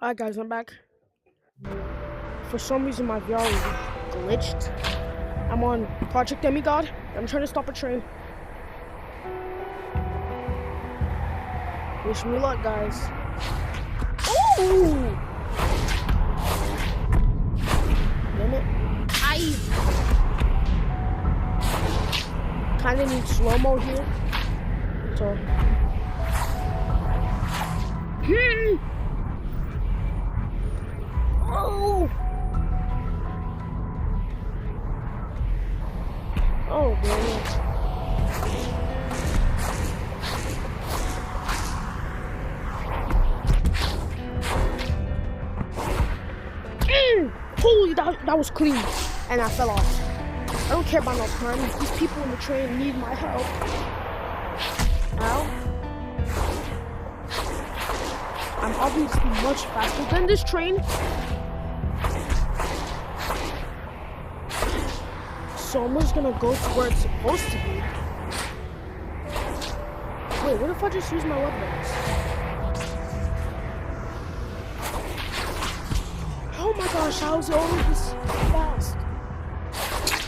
Alright guys, I'm back. For some reason my VR is glitched. I'm on Project Demigod. I'm trying to stop a train. Wish me luck, guys. Oh! Damn it. I kinda need slow-mo here. So Oh! Oh, damn it. Holy, that was clean. And I fell off. I don't care about no crime. These people in the train need my help. Ow. I'm obviously much faster than this train. Someone's gonna go to where it's supposed to be. Wait, what if I just use my weapons? Oh my gosh, how's it always this fast?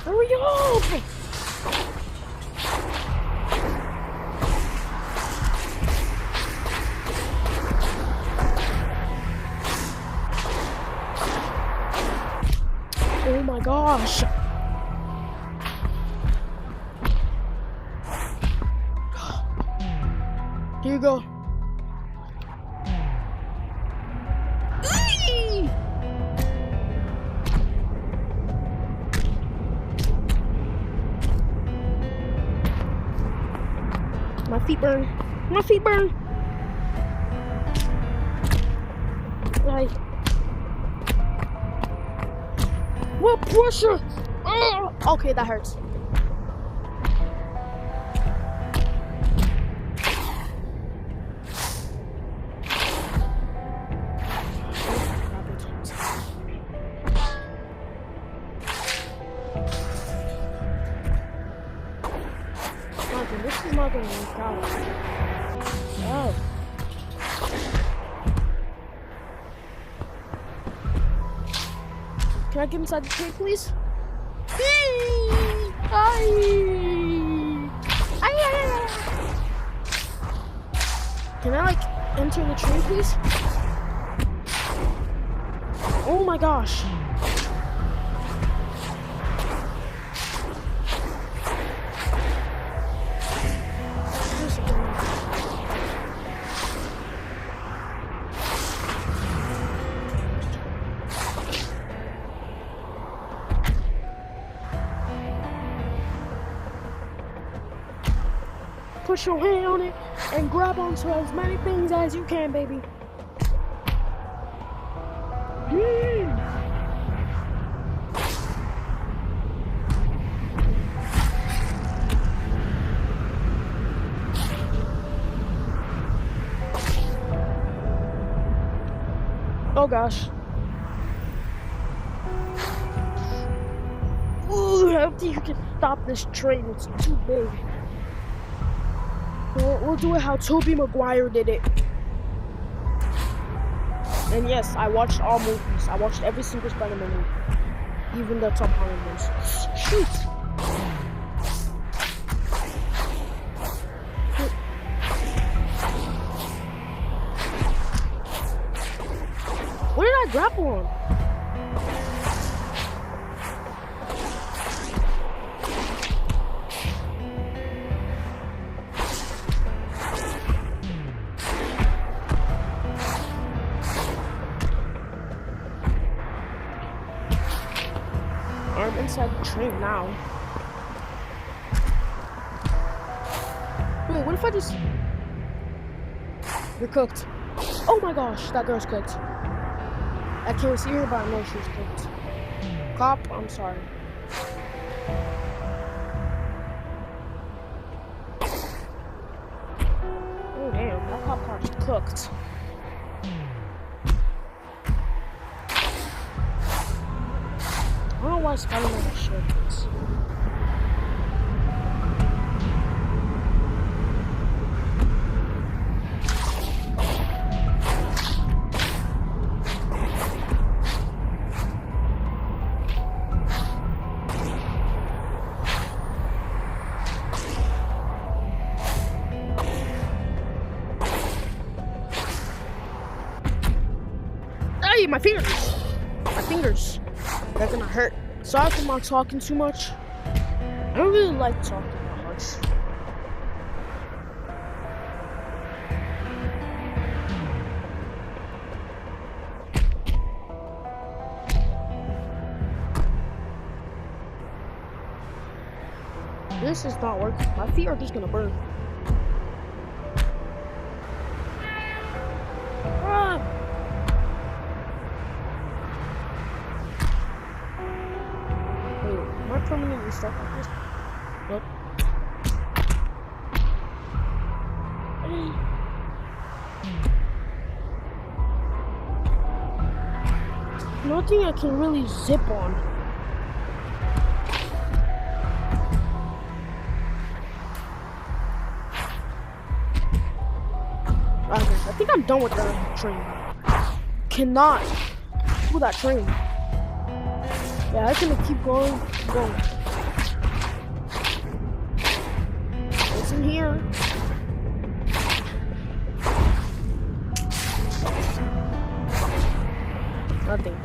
Hurry up! Oh my gosh! Here you go. Eee! My feet burn. My feet burn. Like, what pressure? Ugh. Okay, that hurts. This is not gonna work out. Oh. Can I get inside the train, please? Can I, like, enter the train, please? Oh my gosh. Put your hand on it and grab onto as many things as you can, baby. Oh gosh. Ooh, I don't think you can stop this train. It's too big. We'll do it how Tobey Maguire did it. And yes, I watched all movies. I watched every single Spider-Man movie. Even the Tom Holland ones. Shoot! Where did I grapple on? I'm inside the train now. Wait, what if I just... You're cooked. Oh my gosh, that girl's cooked. I can't see her, but I know she's cooked. Cop, I'm sorry. Oh damn, that cop car's cooked. I don't know why Spider-Man has shirts. Hey, my fingers. My fingers. They're gonna hurt. Sorry for not talking too much. I don't really like talking that much. This is not working. My feet are just gonna burn. Ah. Wait, am I permanently stuck like this? Nope. Nothing I can really zip on. Okay, I think I'm done with the train. Cannot do that train. Yeah, I'm gonna keep going, going. What's in here? Nothing.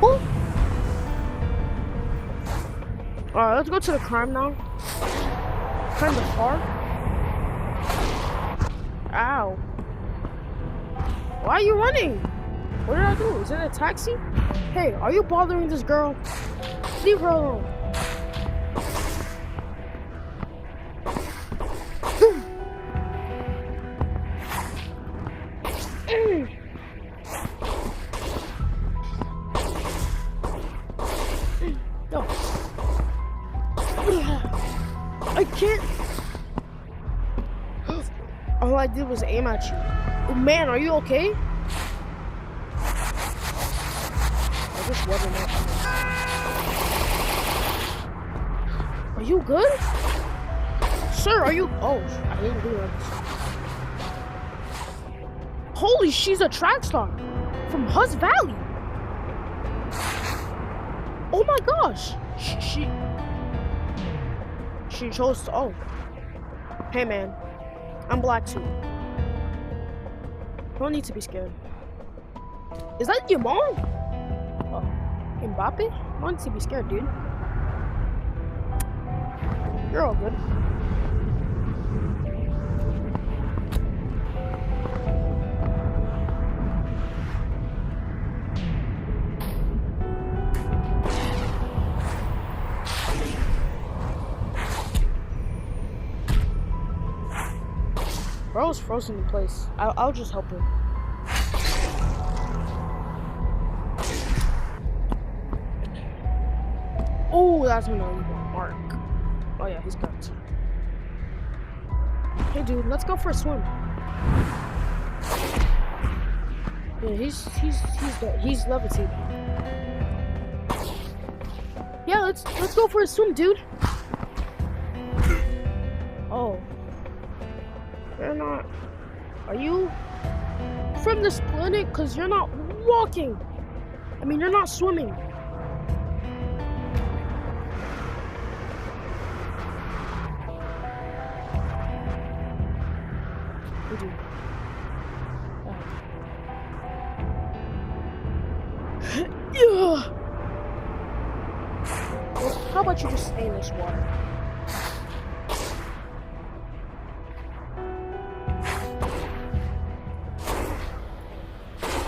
Oh. Alright, let's go to the crime now. Kind of far. Ow. Why are you running? What did I do? Is it a taxi? Hey, are you bothering this girl? Leave her alone. No. I can't. All I did was aim at you. Oh, man, are you okay? I just wasn't up. Are you good? Sir, are you... Oh, I didn't do that. Holy, she's a track star from Hus Valley. Oh my gosh. She chose to... Oh. Hey, man. I'm black too. Don't need to be scared. Is that your mom? Oh, Mbappe? Don't need to be scared, dude. You're all good. Bro's frozen in place. I'll just help him. Oh, that's an illegal mark. Oh yeah, he's got it. Hey dude, let's go for a swim. Yeah, he's levitating. Yeah, let's go for a swim, dude. Oh. You're not. Are you from this planet? Because you're not walking. I mean, you're not swimming. We do. Yeah. Well, how about you just stay in this water?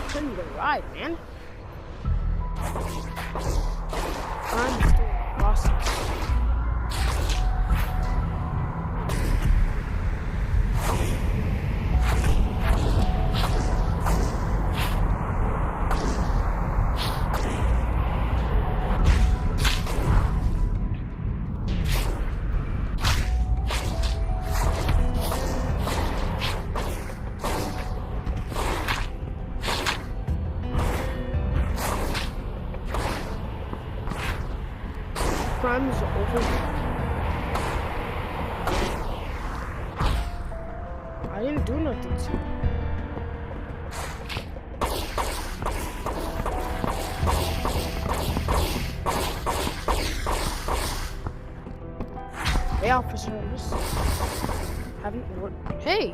Couldn't get a ride, man. I'm still lost. Crime is over. I didn't do nothing to you. Hey, officer, I'm just having work. Hey!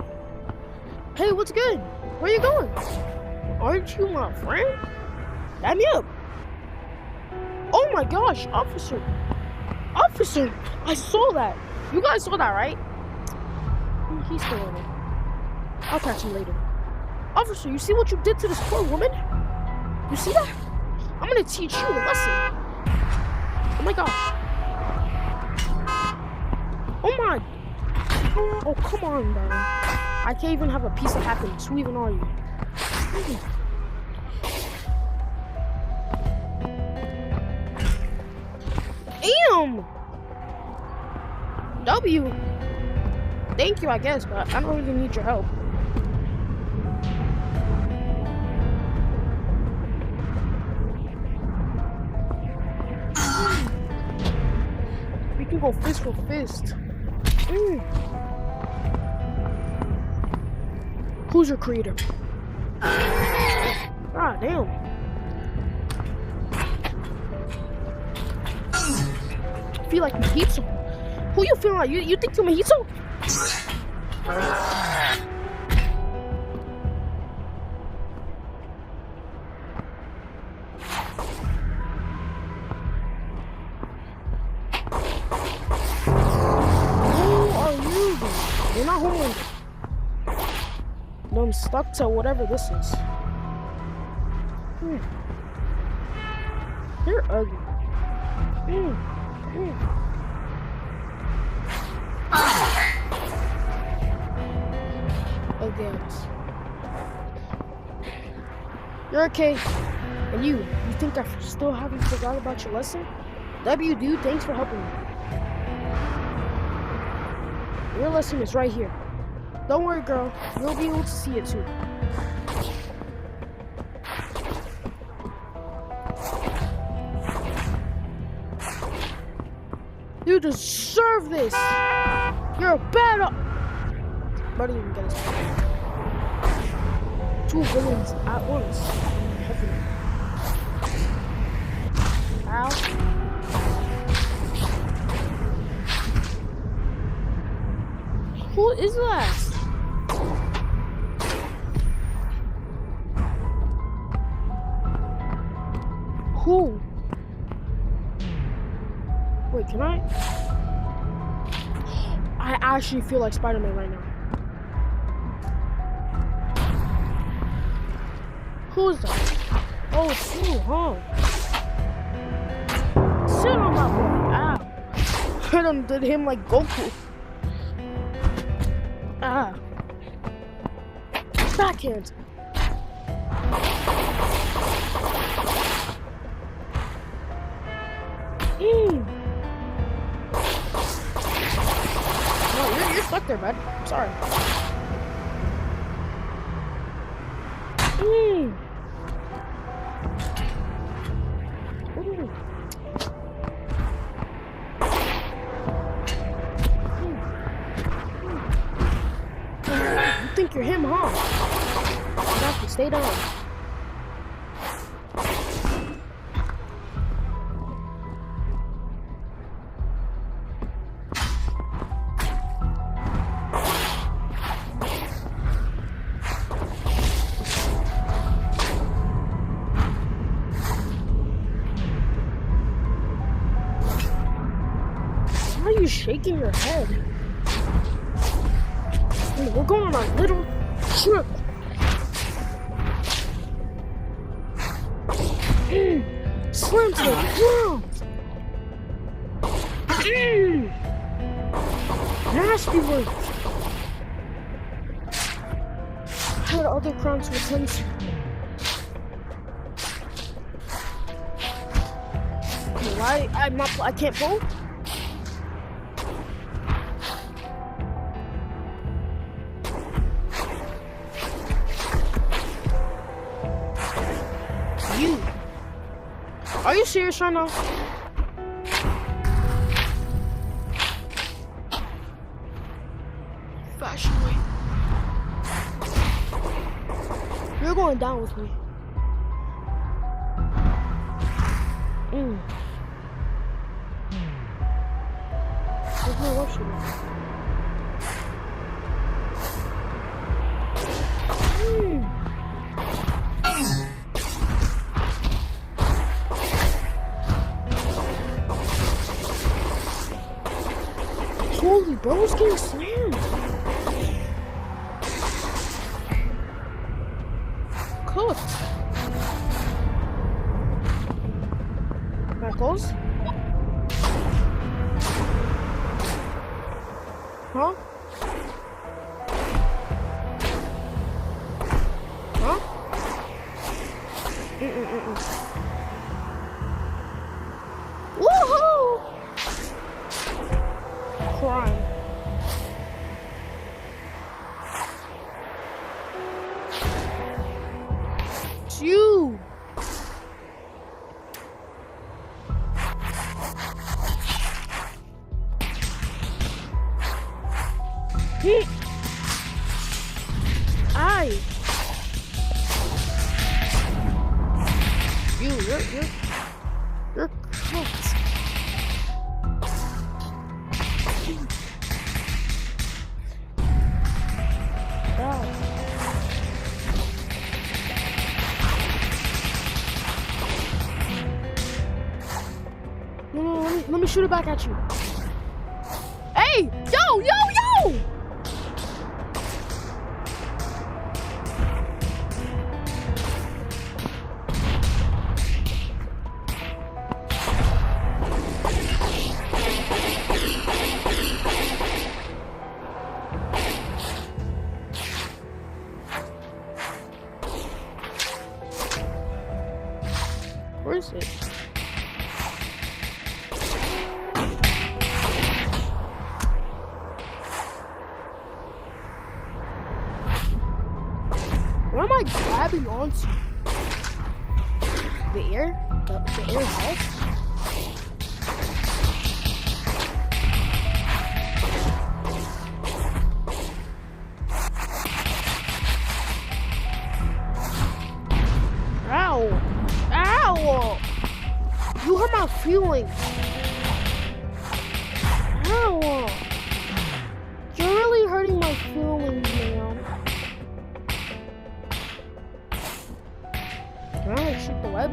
Hey, what's good? Where are you going? Aren't you my friend? Let me up. Oh my gosh, officer. Officer, I saw that. You guys saw that, right? He's still in it. I'll catch him later. Officer, you see what you did to this poor woman? You see that? I'm gonna teach you a lesson. Oh my gosh. Oh my. Oh, come on, bro. I can't even have a piece of happiness. Who even are you? Damn! W. Thank you, I guess, but I don't really need your help. We can go fist for fist. Who's your creator? Ah, damn. Feel like Mahito. Who you feeling like? You think you're Mahito? Who are you? You're not home. I'm stuck to whatever this is. You're ugly. Okay. You're okay. And you think I still haven't forgot about your lesson? W, dude, thanks for helping me. Your lesson is right here. Don't worry, girl. You'll be able to see it too. You deserve this. You're a bad. I didn't even get his name. Two villains at once. Heaven. Ow. Who is that? Who? Wait, can I? I actually feel like Spider-Man right now. Who's that? Oh, it's you, huh? Sit on my boy. Ow. I done did him like Goku. Ah. Backhand. No, you're stuck there, bud. I'm sorry. Ooh. You think you're him, huh? You have to stay down. Why are you shaking your head? We're going on a little trip. Slam to the ground. Nasty work. Had other crimes to attend to. Why? I can't pull? You. Are you serious right now? Fashion Week. You're going down with me. There's no rush in it. cooked. Knuckles? Huh? Huh? Woohoo! Crime. It's you. Aye. You're cooked. No, let me shoot it back at you. Hey, yo! Where is it? What am I grabbing onto? The air? The air health? Ow! Ow! You hurt my feelings. Ow! You're really hurting my feelings, man. Can I shoot the web?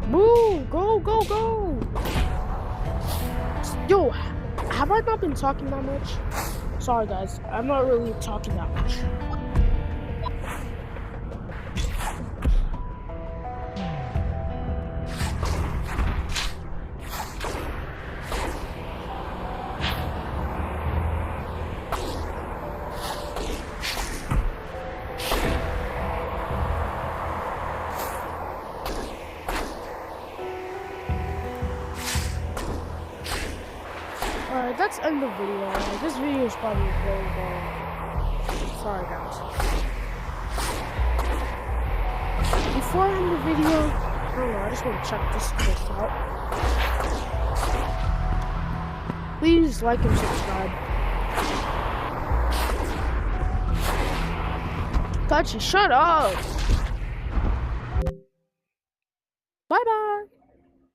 Move! Go! Yo, have I not been talking that much? Sorry guys, I'm not really talking that much. Alright, that's end the video. This video is probably very long. Sorry guys. Before I end the video, I don't know, I just want to check this list out. Please like and subscribe. Touchy, shut up!